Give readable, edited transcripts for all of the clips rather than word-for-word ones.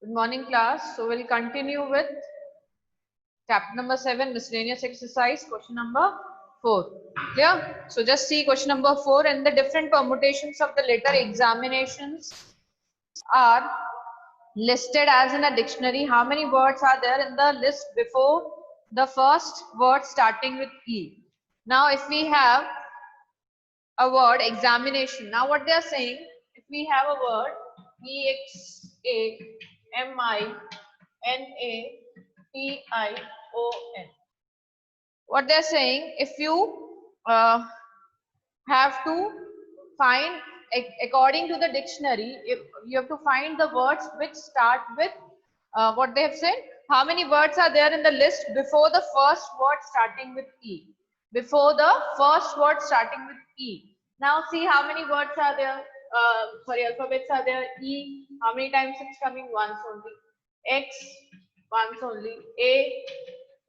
Good morning, class. So we'll continue with chapter number 7, miscellaneous exercise, question number 4. Clear? So just see question number 4, and the different permutations of the letter examinations are listed as in a dictionary. How many words are there in the list before the first word starting with E? Now, if we have a word examination, now what they are saying, if we have a word examination, what they're saying, if you have to find, according to the dictionary, if you have to find the words which start with what they have said, how many words are there in the list before the first word starting with E? Before the first word starting with E. Now see how many words are there, alphabets are there. E, how many times it's coming? Once only. X, once only. A,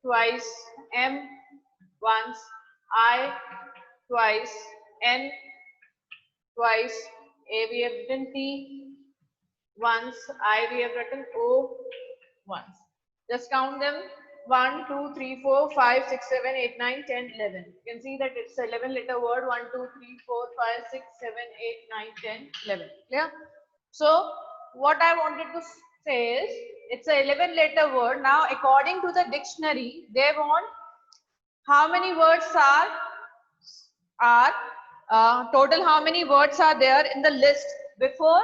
twice. M, once. I, twice. N, twice. A, we have written T once. I, we have written O once. Just count them. 1, 2, 3, 4, 5, 6, 7, 8, 9, 10, 11. You can see that it's 11 letter word. 1, 2, 3, 4, 5, 6, 7, 8, 9, 10, 11. Clear? So what I wanted to say is it's a 11 letter word. Now according to the dictionary, they want how many words are total, how many words are there in the list before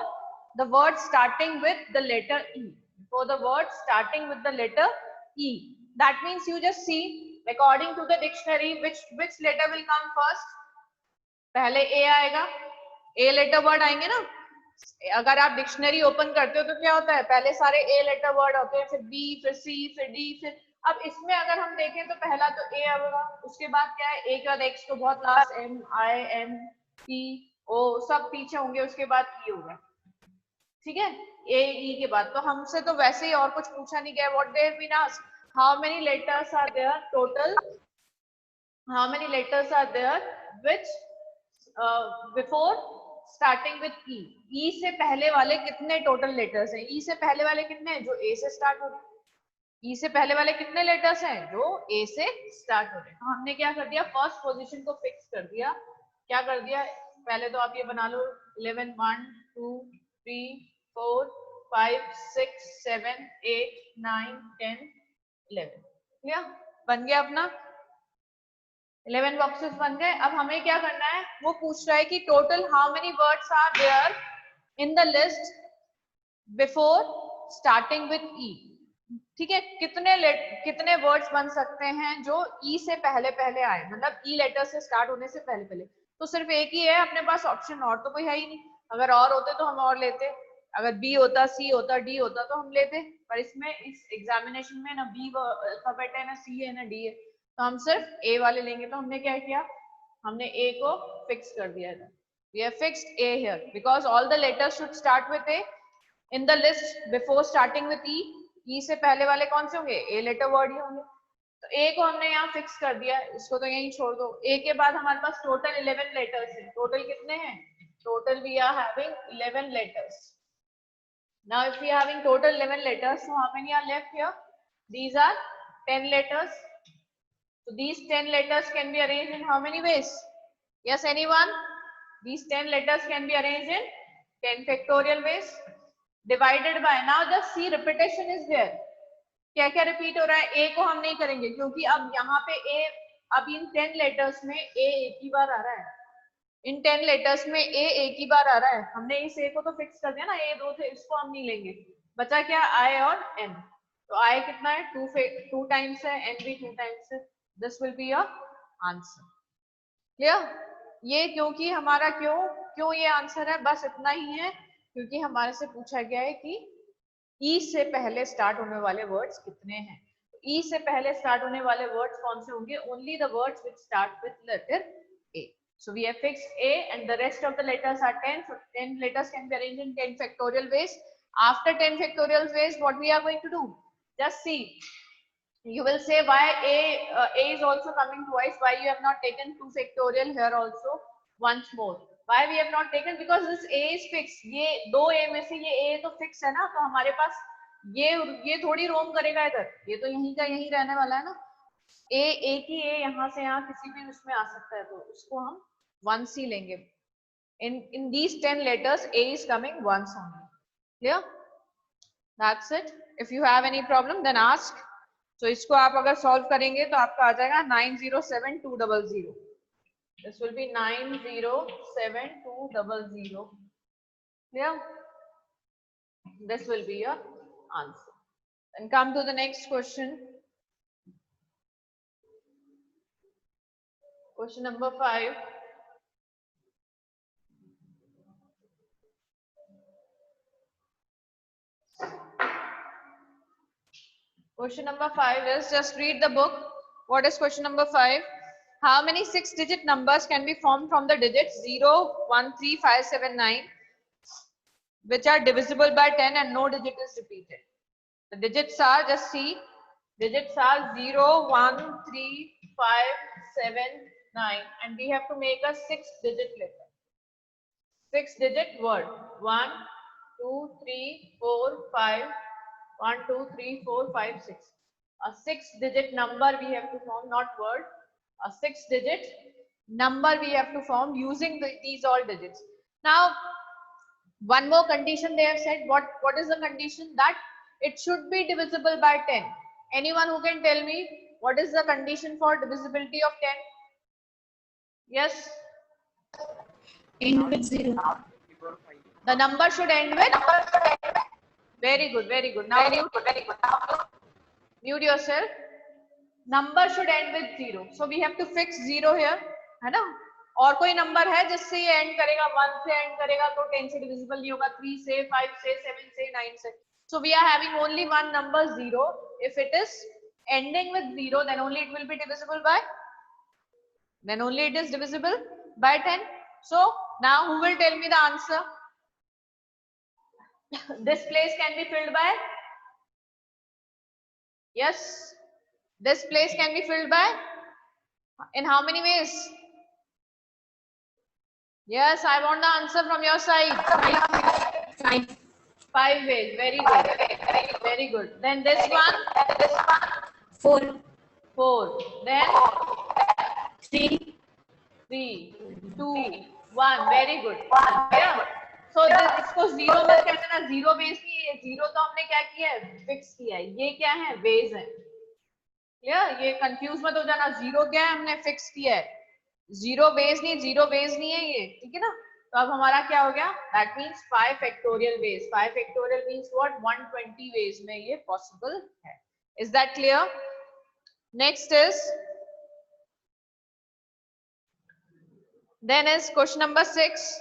the word starting with the letter E. Before the word starting with the letter E. That means you just see according to the dictionary which letter will come first. पहले A आएगा, A letter word आएंगे ना. अगर आप dictionary open करते हो तो क्या होता है, पहले सारे A लेटर वर्ड होते हैं, फिर B, फिर C, फिर D, फिर अब इसमें अगर हम देखें तो पहला तो A आएगा, उसके बाद क्या है, A के बाद X, तो बहुत last M, I, N, P, O सब पीछे होंगे, उसके बाद E होगा. ठीक है, A, E के बाद. तो हमसे तो वैसे ही और कुछ पूछा नहीं गया. What they have been asked, how many letters are there total, how many letters are there which before starting with E. E से पहले वाले कितने टोटल लेटर्स हैं? E से पहले वाले कितने हैं? जो A से स्टार्ट हो रहे हैं. E से पहले वाले कितने लेटर्स हैं? जो A से स्टार्ट हो रहे हैं. तो हमने क्या कर दिया, फर्स्ट पोजीशन को फिक्स कर दिया. क्या कर दिया, पहले तो आप ये बना लो 11, 1, 2, 3, 4, 5, 6, 7, 8, 9, 10, 11. क्लियर? बन गया अपना 11 बॉक्सेस बन गए. अब हमें क्या करना है, वो पूछ रहा है कि total how many words are there in the list before starting with E. ठीक है, कितने वर्ड्स बन सकते हैं जो ई से पहले पहले आए, मतलब ई लेटर से स्टार्ट होने से पहले पहले. तो सिर्फ एक ही है अपने पास ऑप्शन, और तो कोई है ही नहीं. अगर और होते तो हम और लेते, अगर बी होता, सी होता, डी होता तो हम लेते, पर इसमें इस एग्जामिनेशन में ना बी अल्फाबेट है, ना सी है, ना डी है, तो हम सिर्फ ए वाले लेंगे. तो हमने क्या किया, हमने ए को फिक्स कर दिया था. We have fixed A here because all the letters should start with A in the list before starting with E. E से पहले वाले कौन से होंगे? A लेटर वर्ड ही होंगे. तो A को हमने यहाँ फिक्स कर दिया, इसको तो यहीं छोड़ दो. A के बाद हमारे पास टोटल 11 लेटर्स हैं. टोटल कितने हैं? Total we are having 11 letters. Now if we are having total 11 letters, so how many are left here? These are 10 letters. So these 10 letters can be arranged in how many ways? Yes, anyone? These 10 letters can be arranged in 10 factorial ways. Divided by, now just see repetition is there. क्या क्या repeat हो रहा है? A को हम नहीं करेंगे क्योंकि अब यहाँ पे A, अब इन 10 लेटर्स में A एक ही बार आ रहा है. इन 10 लेटर्स में A एक ही बार आ रहा है. हमने इस A को तो फिक्स कर दिया ना, A दो थे, इसको हम नहीं लेंगे. बचा क्या? I और N. तो I कितना है? 2 टाइम्स है, N भी 2 टाइम्स है. This will be your answer. Clear? ये क्योंकि हमारा क्यों ये आंसर है, बस इतना ही है क्योंकि हमारे से पूछा गया है कि ई से पहले स्टार्ट होने वाले वर्ड्स कितने हैं. ई से पहले स्टार्ट होने वाले वर्ड्स कौन से होंगे? Only the words which start with letter A. So we have fixed A and the rest of the letters are 10. So 10 letters can be arranged in 10 factorial ways. After 10 factorial ways, what we are going to do? Just see. You will say why A is also coming twice. Why you have not taken 2 factorial here also once more? Why we have not taken? Because this A is fixed. ये दो A में से ये A तो fix है ना, तो हमारे पास ये थोड़ी रोम करेगा इधर, ये तो यहीं का यहीं रहने वाला है ना। एक ही ए यहाँ से यहाँ किसी भी उसमें आ सकता है, तो उसको हम once ही लेंगे. In these 10 letters, A is coming once only. Clear? That's it. If you have any problem, then ask. So इसको आप अगर solve करेंगे तो आपका आ जाएगा 907200. This will be 907200. Clear? This will be your answer. And come to the next question. Question number 5. Question number 5 is, just read the book. What is question number 5? How many 6-digit numbers can be formed from the digits 0, 1, 3, 5, 7, 9, which are divisible by 10 and no digit is repeated? The digits are, just see, digits are 0, 1, 3, 5, 7, 9, and we have to make a 6-digit letter. 6-digit word. 1, 2, 3, 4, 5. 1, 2, 3, 4, 5, 6. A 6-digit number we have to form, not word. A 6-digit number we have to form using these all digits. Now, one more condition they have said. What is the condition? That it should be divisible by 10. Anyone who can tell me what is the condition for divisibility of 10? Yes? End with 0. The number should end with? Very good, very good. Now mute yourself. Number should end with 0. So we have to fix 0 here, है ना? और कोई number है जिससे ये and करेगा, 1 से and करेगा तो 10 से डिविजिबल नहीं होगा, 3 से, 5 से, 7 से, 9 से. So we are having only one number 0. If it is ending with 0, then only it will be divisible by? Then only it is divisible by 10. So now who will tell me the answer? This place can be filled by? Yes. This place can be filled by? In how many ways? Yes, I want the answer from your side. 5 ways. Very good. Very good. Then this one? 4. 4. Then? 3. 3, 2, 1. Very good. Yeah. So इसको 0 मत कहना ना, 0 base नहीं है. 0 तो हमने क्या किया है? फिक्स किया है. ये क्या है? बेस है. क्लियर? ये कंफ्यूज मत हो जाना. 0 क्या है? हमने फिक्स किया है. 0 बेस नहीं, 0 बेस नहीं है ये. ठीक है ना? तो अब हमारा क्या हो गया? That means 5 factorial ways. 5 factorial means what? 120 ways में ये possible है. Is that clear? Next is, then is question number 6.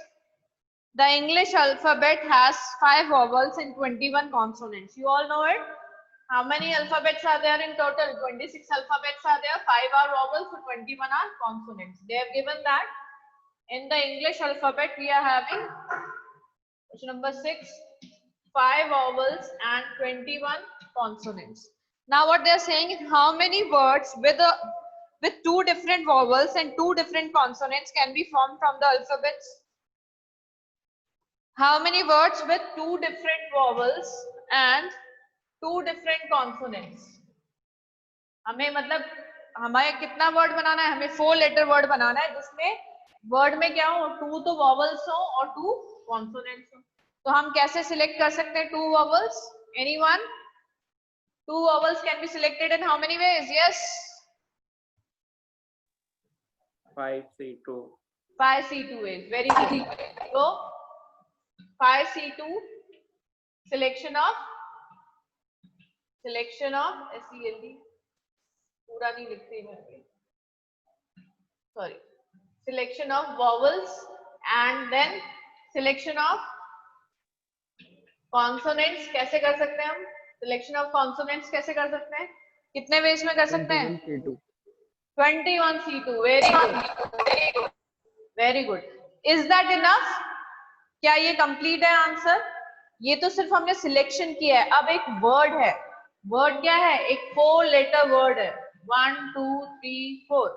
The English alphabet has 5 vowels and 21 consonants. You all know it? How many alphabets are there in total? 26 alphabets are there. 5 are vowels, so 21 are consonants. They have given that in the English alphabet we are having, question number 6, 5 vowels and 21 consonants. Now what they are saying is, how many words with 2 different vowels and 2 different consonants can be formed from the alphabets? How many words with 2 different vowels and 2 different consonants? हमें मतलब हमें कितना word बनाना है? हमें 4 letter word बनाना है जिसमें word में क्या हो? 2 तो वॉवल्स हो और 2 कॉन्सोनेंट्स हो. तो हम कैसे सिलेक्ट कर सकते हैं 2 vowels? Anyone? 2 vowels can be selected in how many ways? Yes? 5C2. 5C2 ways. Very good. So 5C2, selection of SELD. पूरा नहीं लिखती मैं. Sorry. Selection of vowels and then selection of consonants. कैसे कर सकते हैं हम? Selection of consonants कैसे कर सकते हैं? कितने वेज में कर सकते हैं? 21C2. Very good. Very good. Is that enough? क्या ये कंप्लीट है आंसर? ये तो सिर्फ हमने सिलेक्शन किया है. अब एक वर्ड है. वर्ड क्या है? एक 4 लेटर वर्ड है. 1, 2, 3, 4.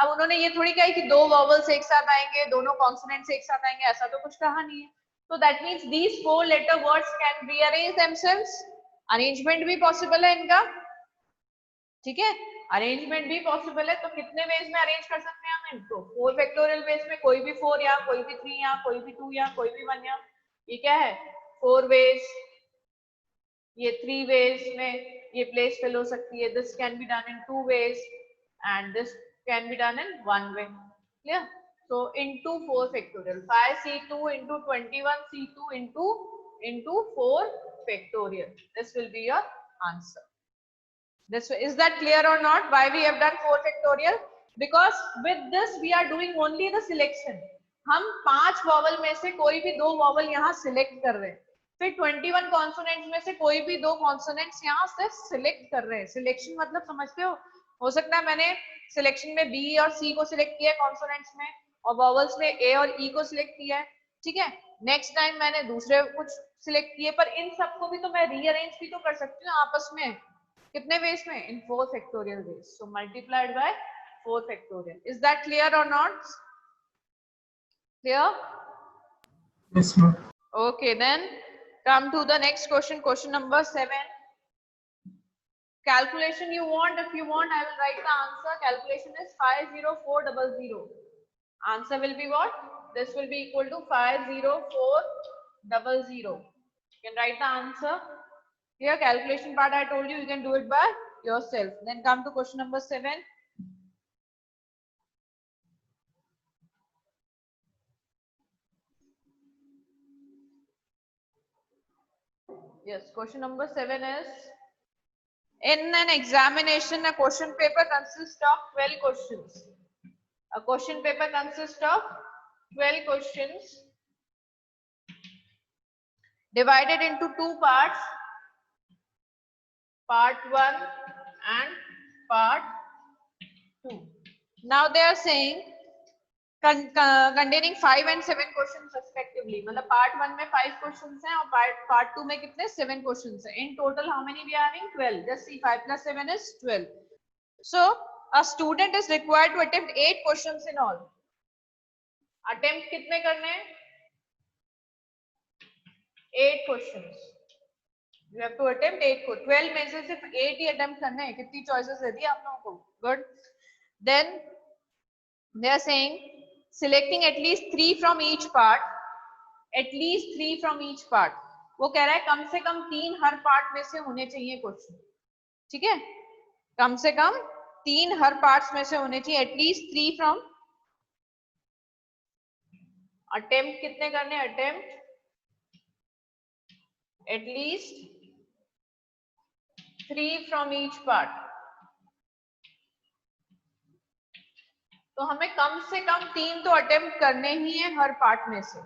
अब उन्होंने ये थोड़ी कहा कि 2 वॉवल्स एक साथ आएंगे, दोनों कॉन्सोनेंट्स एक साथ आएंगे, ऐसा तो कुछ कहा नहीं है. So that means these 4 letter words can rearrange themselves. Arrangement भी पॉसिबल है इनका, ठीक है, अरेंजमेंट भी पॉसिबल है। तो कितने वेज में अरेंज कर सकते हैं हम इनको? 4 फैक्टोरियल वेज में, कोई भी 4 या कोई भी 3 या कोई भी 2 या कोई भी 1 या, ये क्या है 4 वेज, ये 3 वेज में ये प्लेस फिल हो सकती है। This can be done in 2 ways and this can be done in 1 way, clear? So into 4 factorial, 5c2 into 21c2 into 4 factorial. This will be your answer. This is that clear or not? Why we have done 4 factorial? Because with this we are doing only the selection. हम 5 vowel में से कोई भी 2 vowel यहाँ select कर रहे हैं, फिर 21 कॉन्सोनेंट्स में से कोई भी 2 कॉन्सोनेंट्स यहाँ से सिलेक्ट कर रहे हैं। सिलेक्शन मतलब समझते हो सकता है मैंने सिलेक्शन में बी और सी को सिलेक्ट किया कॉन्सोनेंट्स में, और वॉवल्स में ए और ई को सिलेक्ट किया है, ठीक है। नेक्स्ट टाइम मैंने दूसरे कुछ सिलेक्ट किए, पर इन सबको भी तो मैं रीअरेंज भी तो कर सकती हूँ आपस में, कितने वेज में? In 4 factorial ways. So multiplied by 4 factorial. Is that clear और not clear? Yes, ma'am. Okay, then come to the next question, question number 7. Calculation you want, if you want I will write the answer. Calculation is 50400. Answer will be what? This will be equal to 50400. You can write the answer here. Calculation part I told you, you can do it by yourself. Then come to question number 7. Yes, question number 7 is, in an examination a question paper consists of 12 questions. A question paper consists of 12 questions divided into 2 parts, part 1 and part 2. Now they are saying containing 5 and 7 questions respectively. मतलब part 1 में 5 questions हैं और part 2 में कितने 7 questions हैं. In total how many we are having? 12. Just see 5 plus 7 is 12. So a student is required to attempt 8 questions in all. Attempt कितने करने हैं? 8 questions. You have to attempt 8 को. 12 में से सिर्फ 8 ही attempt करने हैं. कितनी choices दे दी आप लोगों को? Good. Then they are saying selecting at least 3 from each part. At least 3 from each part. वो कह रहा है कम से कम 3 हर पार्ट में से होने चाहिए क्वेश्चन, ठीक है? कम से कम 3 हर पार्ट्स में से होने चाहिए. At least 3 from. अटेम्प्ट कितने करने? Attempt at least 3 from each part. तो हमें कम से कम 3 तो अटेम्प्ट करने ही है हर पार्ट में से.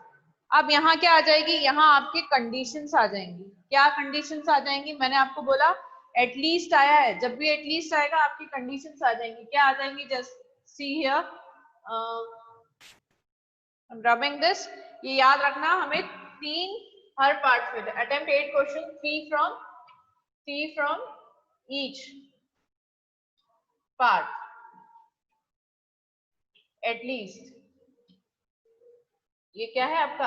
अब यहाँ क्या आ जाएगी? यहाँ आपकी कंडीशंस आ जाएंगी. क्या कंडीशंस आ जाएंगी? मैंने आपको बोला एटलीस्ट आया है, जब भी एटलीस्ट आएगा आपकी कंडीशंस आ जाएंगी. क्या आ जाएंगी? Just see here, I am rubbing this. ये याद रखना, हमें 3 हर पार्ट में. Attempt 8 question, 3 from each part at least. ये क्या है आपका?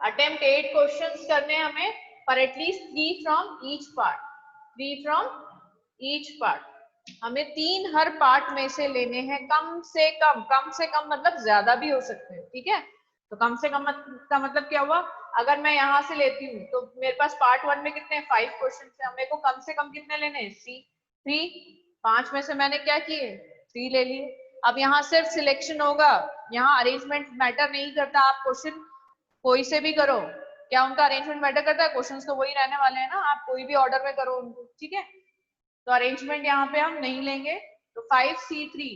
अटेम्प्ट 8 क्वेश्चंस करने हैं हमें, पर at least 3 from each part. 3 from each part. हमें 3 हर पार्ट में से लेने हैं कम से कम. कम से कम मतलब ज्यादा भी हो सकते हैं, ठीक है? तो कम से कम का मतलब क्या हुआ? अगर मैं यहाँ से लेती हूँ तो मेरे पास पार्ट 1 में कितने 5 क्वेश्चन है, मेरे को कम से कम कितने लेने हैं? 3. 5 में से मैंने क्या किए? 3 ले लिए. अब यहाँ सिर्फ सिलेक्शन होगा, यहाँ अरेंजमेंट मैटर नहीं करता. आप क्वेश्चन कोई से भी करो, क्या उनका अरेंजमेंट मैटर करता है? क्वेश्चंस तो वही रहने वाले हैं ना, आप कोई भी ऑर्डर में करो उनको, ठीक है? तो अरेंजमेंट यहाँ पे हम नहीं लेंगे. तो 5C3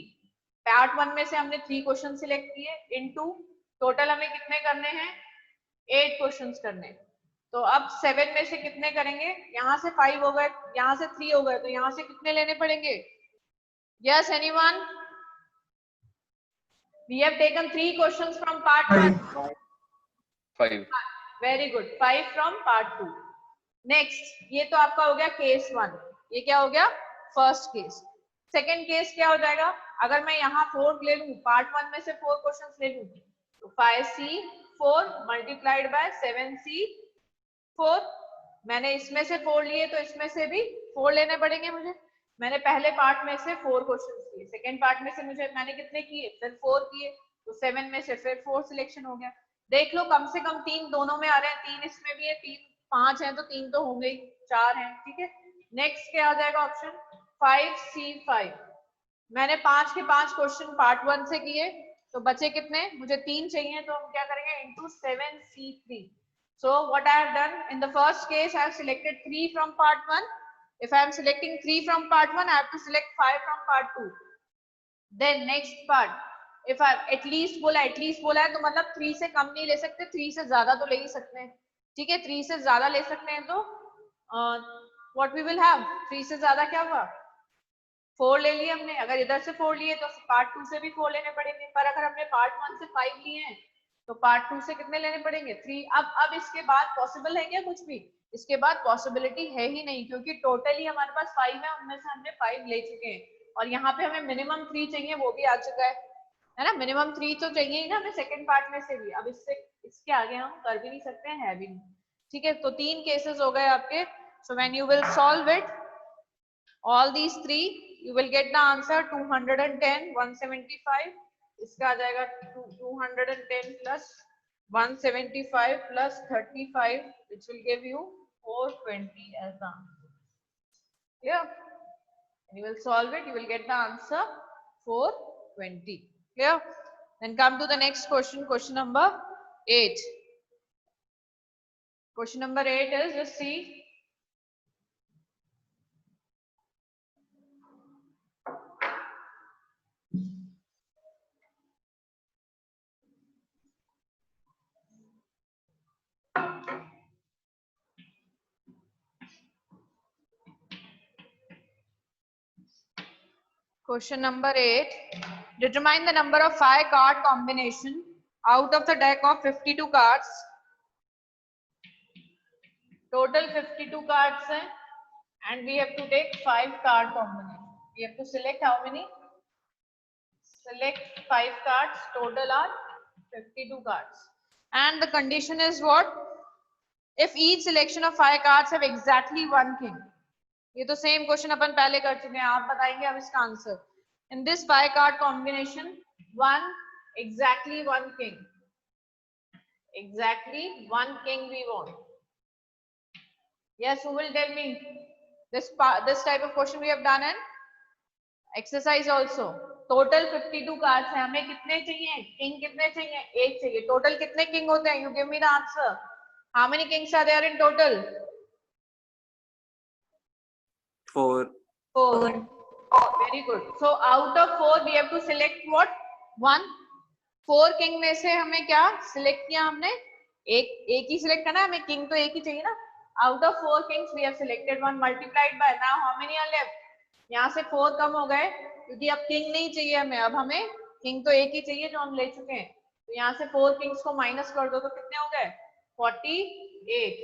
पार्ट 1 में से हमने 3 क्वेश्चन सिलेक्ट किए. इनटू टोटल हमें कितने करने हैं? 8 क्वेश्चंस करने. तो अब 7 में से कितने करेंगे? यहाँ से 5 हो गए, यहाँ से 3 हो गए, तो यहाँ से कितने लेने पड़ेंगे? Yes, anyone? We have taken 3 questions from part 1. 5. Very good. 5 from part 2. Next, ये तो आपका हो गया केस 1. ये क्या हो गया? First case. सेकेंड केस क्या हो जाएगा? अगर मैं यहाँ 4 ले लूं, पार्ट 1 में से 4 क्वेश्चंस ले लूं, तो 5C4 मल्टीप्लाइड बाय 7C4 मैंने इसमें से 4 लिए तो इसमें से भी 4 लेने पड़ेंगे मुझे। मैंने पहले पार्ट में से 4 क्वेश्चन किए, सेकेंड पार्ट में से मैंने कितने किए, फिर 4 किए, तो 7 में से फिर 4 सिलेक्शन हो गया। देख लो कम से कम 3 दोनों में आ रहे हैं, 3 इसमें भी है, 3 5 है तो 3 तो होंगे ही, 4 हैं, ठीक है। नेक्स्ट क्या आ जाएगा ऑप्शन 5C5। मैंने 5 के 5 क्वेश्चन पार्ट 1 से किए, तो बचे कितने, मुझे 3 चाहिए, तो हम क्या करेंगे into 7C3। So what I have done in the first case, I have selected 3 from part 1. If I am selecting 3 from part 1, I have to select 5 from part 2. Then next part, if I at least बोला है तो मतलब 3 से कम नहीं ले सकते, 3 से ज्यादा तो ले ही सकते हैं, ठीक है। 3 से ज्यादा ले सकते हैं तो what we will have, 3 से ज्यादा क्या हुआ, 4 ले लिए हमने। अगर इधर से 4 लिए तो पार्ट 2 से भी 4 लेने पड़ेंगे, पर अगर हमने पार्ट 1 से 5 लिए हैं तो पार्ट 2 से कितने लेने पड़ेंगे, 3। अब इसके बाद पॉसिबल है क्या कुछ भी, इसके बाद पॉसिबिलिटी है ही नहीं, क्योंकि टोटली हमारे पास 5 है, उनमें से हमने 5 ले चुके हैं, और यहाँ पे हमें मिनिमम 3 चाहिए, वो भी आ चुका है ना। मिनिमम 3 तो चाहिए ही ना हमें सेकंड पार्ट में से भी। अब इसके आगे हम कर भी नहीं सकते हैं, है भी नहीं, ठीक है। तो 3 केसेस हो गए आपके। So when you will solve it all these 3, you will get the answer 210, 175, इसका आ जाएगा 210 plus 175 plus 35, which will give you 420 as the answer. Clear? And you will solve it, you will get the answer 420. Clear? Then come to the next question, question number 8. Question number 8 is, just see. Question number 8. Determine the number of 5 card combination out of the deck of 52 cards. Total 52 cards hai, and we have to take 5 card combination. We have to select how many? Select 5 cards. Total are 52 cards. And the condition is what? If each selection of 5 cards have exactly 1 king. ये तो same question अपन पहले कर चुके हैं, आप बताएंगे अब इसका answer. In this 5 card combination 1 exactly 1 king, exactly 1 king we want. Yes, who will tell me? This type of question we have done an exercise also. Total 52 cards हैं, हमें कितने चाहिए, किंग कितने चाहिए, 1 चाहिए। टोटल कितने किंग होते हैं, you give me the answer. How many kings are there in total? 4. 4. Very good. So out of 4 we have to select what? 1. 4 king में से हमें क्या select किया हमने? एक ही select करना है हमें, king तो एक ही चाहिए ना। Out of 4 kings we have selected 1 multiplied by, now how many are left? यहाँ से 4 कम हो गए क्योंकि अब king नहीं चाहिए हमें, अब हमें king तो एक ही चाहिए जो हम ले चुके हैं। तो यहाँ से 4 kings को माइनस कर दो तो कितने हो गए? 48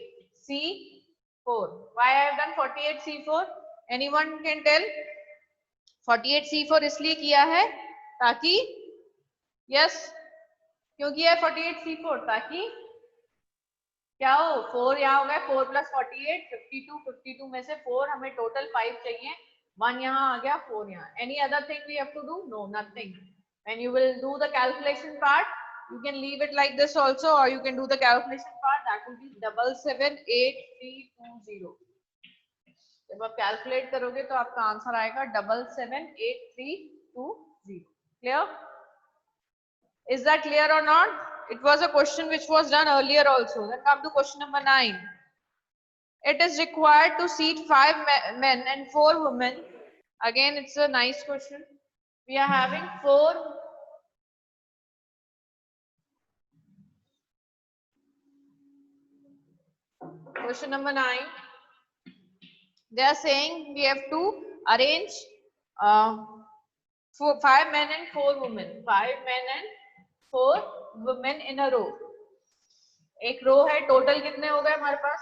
C4. Why I have done 48 C4? Anyone can tell? 48 C4 इसलिए किया है ताकि, यस क्यों किया है 48 C4? ताकि क्या हो, 4 यहाँ हो गया, 4 plus 48 52, 52 में से 4 हमें टोटल 5 चाहिए, 1 यहाँ आ गया, 4 यहाँ। Any other thing we have to do? No, nothing. When you will do the calculation part, you can leave it like this also, or you can do the calculation part. That will be 778320. जब आप calculate करोगे तो आपका answer आएगा 778320. Clear? Is that clear or not? It was a question which was done earlier also. Then come to question number 9. It is required to seat 5 men and 4 women. Again, it's a nice question. We are having 4. Question number 9. They are saying we have to arrange 5 men and 4 women. 5 men and 4 women in a row. एक रो है, total कितने हो गए हमारे पास?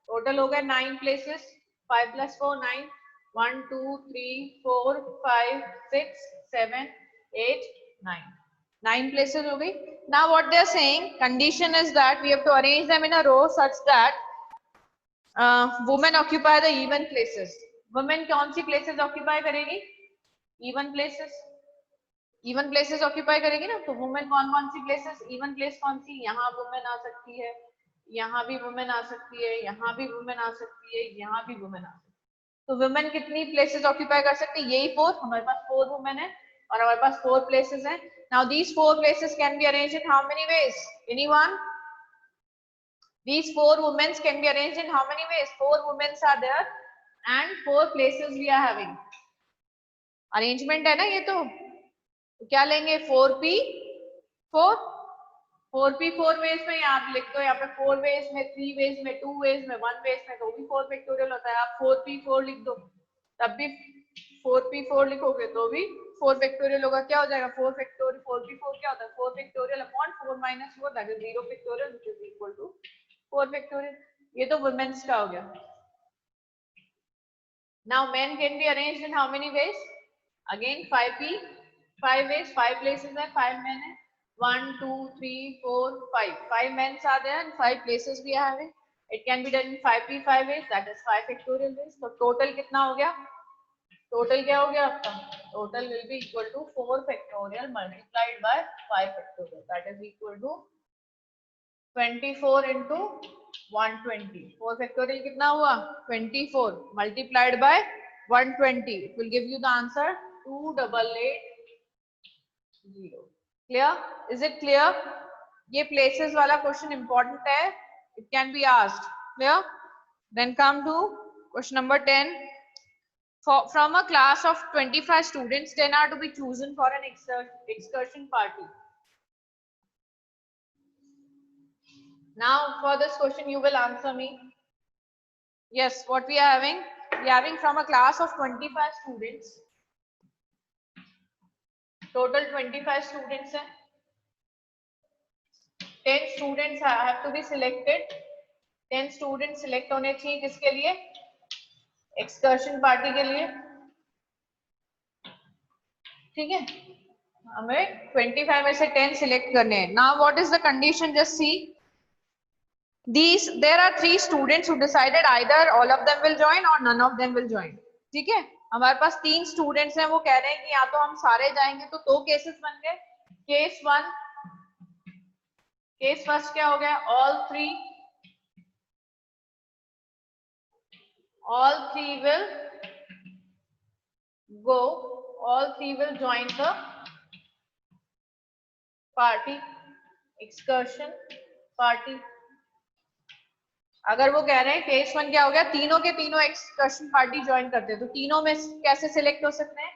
Total हो गए 9 places. 5 plus 4 9. 1 2 3 4 5 6 7 8 9. 9 places हो गई. Now what they are saying, condition is that we have to arrange them in a row such that women occupy the even places. Women कौन सी प्लेसेस ऑक्यूपाई करेगी? Even places. Even places occupy करेगी ना. तो women कौन कौन सी places? Even place कौन सी? यहाँ women आ सकती है, यहाँ भी वुमेन आ सकती है, यहाँ भी वुमेन आ सकती है, यहाँ भी वुमेन आ सकती है. तो वुमेन कितनी प्लेसेस ऑक्यूपाई कर सकती है? यही 4. हमारे पास 4 वुमेन है और हमारे पास 4 प्लेसेस हैं. Now these 4 places can be arranged in how many veg? Anyone? These 4 women can be arranged in how many ways? 4 women are there and 4 places we are having. Arrangement है ना ये तो क्या लेंगे? 4p4. 4p4 वेज में आप लिख दो यहाँ पे 4 वेज में, 3 वेज में, 2 वेज में, 1 वेज में, तो भी 4 फैक्टोरियल होता है. आप 4p4 लिख दो तब भी 4p4 लिखोगे तो भी 4 फैक्टोरियल होगा. क्या हो जाएगा? 4 फैक्टोरियल 4p4 क्या होता है? 4 factorial upon 4 minus 4 that is 0 factorial which is equal to 4 factorial. ये तो वुमेन्स का हो गया. Now men can be arranged in how many ways? Again 5p 5 ways, 5 places है, 5 men है. 1 2 3 4 5 5 men are there and 5 places we are having. It can be done in 5p 5 ways, that is 5 factorial ways. तो total कितना हो गया? Total क्या हो गया आपका? Total will be equal to 4 factorial multiplied by 5 factorial, that is equal to 24 into 120. 4 factorial कितना हुआ? 24 multiplied by 120. It will give you the answer 2880. Clear? Is it clear? ये places वाला question important है. It can be asked. Clear? Then come to question number 10. From a class of 25 students, 10 are to be chosen for an excursion party. Now for this question you will answer me. Yes, what we are having? We are having from a class of 25 students. Total 25 students हैं. 10 students have to be selected. 10 students select होने चाहिए किसके लिए? Excursion party के लिए. ठीक है, हमें 25 में से 10 select करने हैं. Now what is the condition? Just see. There are 3 students who decided either all of them will join or none of them will join. ठीक है, हमारे पास 3 स्टूडेंट्स हैं, वो कह रहे हैं कि या तो हम सारे जाएंगे. तो 2 केसेस बन गए. केस 1, केस फर्स्ट क्या हो गया? all three will go, all 3 will join the party, excursion party. अगर वो कह रहे हैं केस 1 क्या हो गया? तीनों के तीनों एक्सकर्शन पार्टी ज्वाइन करते हैं. तो तीनों में कैसे सिलेक्ट हो सकते हैं?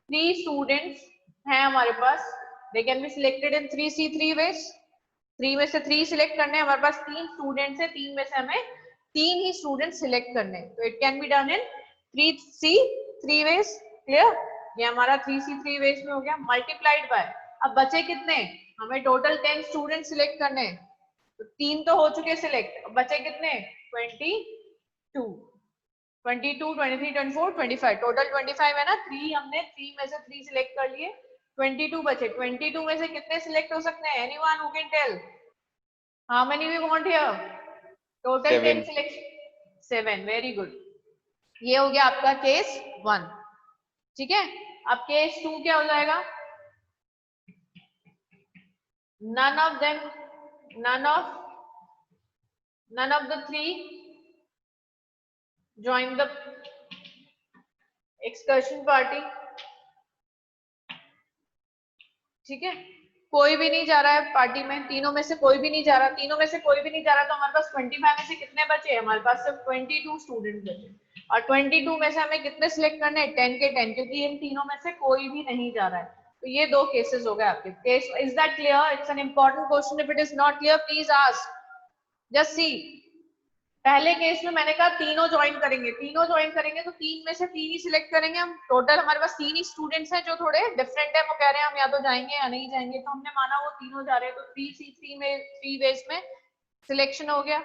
3 स्टूडेंट्स हैं हमारे पास. They can be selected in 3C3 ways. 3 में से 3 सिलेक्ट करने हैं. हमारे पास 3 स्टूडेंट्स हैं, 3 में से हमें 3 ही स्टूडेंट सिलेक्ट करने हैं. तो it can be done in 3C3 ways. Clear? ये हमारा 3C3 वेज में हो गया. मल्टीप्लाइड बाय, अब बचे कितने? हमें टोटल 10 स्टूडेंट सिलेक्ट करने हैं. तो 3 तो हो चुके सिलेक्ट, बचे कितने? 22, 23, 24, 25. टोटल 25 है ना. 3 हमने 3 में से 3 सिलेक्ट कर लिए. 22 बचे. 22 में से कितने सिलेक्ट हो सकते हैं? Anyone who can tell how many we want here? Total 10 selection 7. Very good. ये हो गया आपका केस 1. ठीक है, अब केस 2 क्या हो जाएगा? none of the 3 join the excursion party. ठीक है, कोई भी नहीं जा रहा है पार्टी में. तीनों में से कोई भी नहीं जा रहा. तीनों में से कोई भी नहीं जा रहा. तो हमारे पास 25 में से कितने बचे? हमारे पास सिर्फ 22 स्टूडेंट बचे. और 22 में से हमें कितने सिलेक्ट करने हैं? 10 के 10, क्योंकि इन तीनों में से कोई भी नहीं जा रहा है. तो ये 2 केसेस हो गए आपके. Case, is that clear? It's an important question. If it is not clear please ask. Just see. पहले केस में मैंने कहा तीनों ज्वाइन करेंगे. तीनों ज्वाइन करेंगे तो 3 में से 3 ही सिलेक्ट करेंगे हम. टोटल हमारे पास 3 ही स्टूडेंट्स हैं जो थोड़े डिफरेंट है. वो कह रहे हैं हम या तो जाएंगे या नहीं जाएंगे. तो हमने माना वो तीनों जा रहे हैं. तो 3C3 में 3 वेज में सिलेक्शन हो गया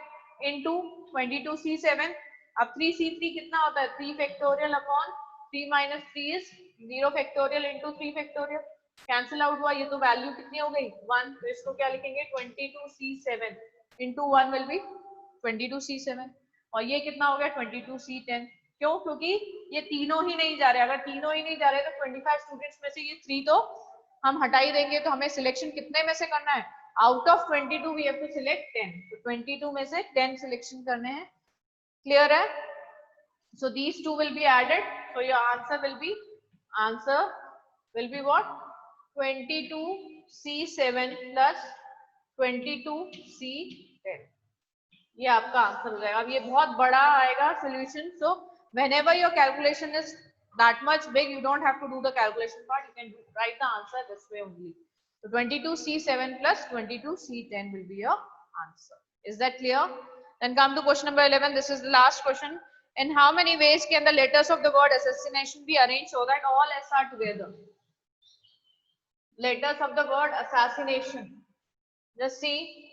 इनटू 22C7. अब 3C3 कितना होता है? 3 factorial upon 3 minus 3 is 0 factorial into 3 factorial. Cancel out हुआ. ये तो वैल्यू कितनी हो गई? 1. तो इसको क्या लिखेंगे? 22C7 into 1 will be 22C7. और ये कितना हो गया 22C10। क्यों? क्योंकि ये तीनों ही नहीं जा रहे। अगर तीनों ही नहीं जा रहे तो 25 स्टूडेंट्स में से ये 3 तो हम हटा ही देंगे। तो हमें सिलेक्शन कितने में से करना है? Out of 22 we have to select 10। तो 22 में से 10 सिलेक्शन करने हैं। क्लियर है? So these two will be added. So your answer will be what? 22C7 plus 22C10. ये आपका आंसर हो जाएगा। अब ये बहुत बड़ा आएगा solution. So whenever your calculation is that much big, you don't have to do the calculation part. You can write the answer this way only. So 22C7 plus 22C10 will be your answer. Is that clear? Then come to question number 11. This is the last question. In how many ways can the letters of the word assassination be arranged so that all S are together? Letters of the word assassination. Just see.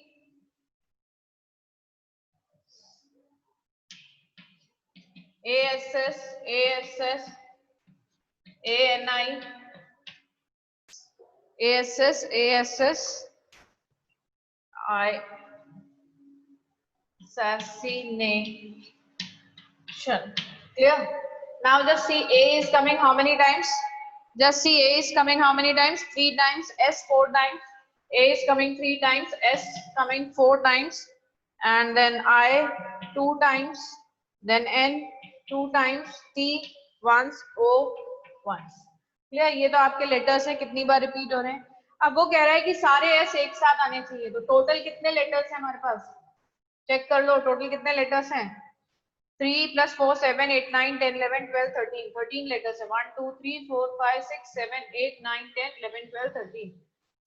ASS, ASS, ANI, ASS, ASS, I, assassination. Clear? Now just see A is coming how many times? Just see A is coming how many times? 3 times, S 4 times. A is coming 3 times, S coming 4 times, and then I 2 times, then N 2 times, T once, O once. Clear? ये तो आपके letters हैं, कितनी बार repeat हो रहे हैं। अब वो कह रहा है कि सारे S एक साथ आने चाहिए। तो टोटल कितने लेटर्स हैं हमारे पास? चेक कर लो, टोटल कितने लेटर्स हैं? 3 plus 4, 7, 8, 9, 10, 11, 12, 13. 13 letters. 1, 2, 3, 4, 5, 6, 7, 8, 9, 10, 11, 12, 13.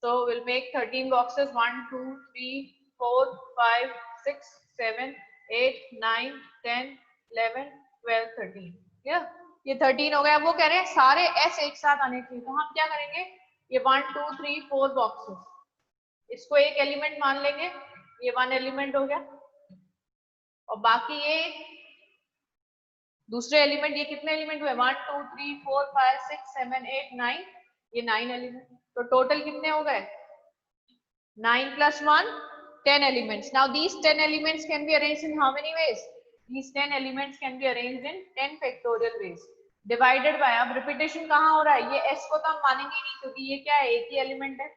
So we'll make 13 boxes. 1, 2, 3, 4, 5, 6, 7, 8, 9, 10, 11, 12, 13. Yeah? ये 13 हो गया। वो कह रहे हैं सारे S एक साथ आने चाहिए। तो हम क्या करेंगे? ये 1, 2, 3, 4 boxes. इसको एक एलिमेंट मान लेंगे। ये 1 एलिमेंट हो गया। और बाकी ये दूसरे एलिमेंट, ये कितने एलिमेंट हुए? 1, 2, 3, 4, 5, 6, 7, 8, 9, ये 9 एलिमेंट। तो टोटल कितने हो गए? 9 plus 1, 10 elements. Now these 10 elements can be arranged in how many ways? These 10 elements can be arranged in 10 factorial ways. Divided by, अब repetition कहाँ हो रहा है? ये S को तो हम मानेंगे नहीं क्योंकि ये क्या है? एक ही एलिमेंट है।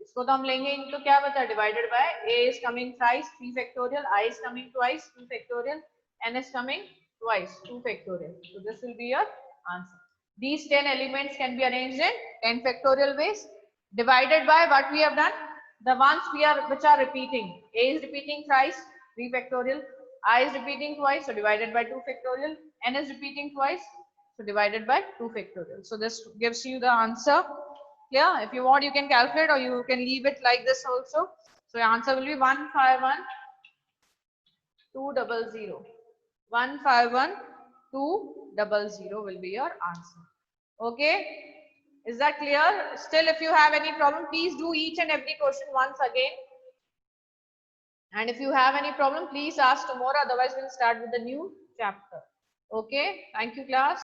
इसको तो हम लेंगे ही नहीं। तो क्या बचा? Divided by A is coming thrice, 3 factorial, I is coming twice, 2 factorial, N is coming twice, 2 factorial. So this will be your answer. These 10 elements can be arranged in 10 factorial ways. Divided by what we have done? The ones which are repeating. A is repeating thrice, 3 factorial. I is repeating twice, so divided by 2 factorial. N is repeating twice, so divided by 2 factorial. So this gives you the answer. Yeah, if you want, you can calculate or you can leave it like this also. So your answer will be 151,200. 151,200 will be your answer. Okay, is that clear? Still, if you have any problem, please do each and every question once again. And if you have any problem, please ask tomorrow. Otherwise, we'll start with the new chapter. Okay, thank you, class.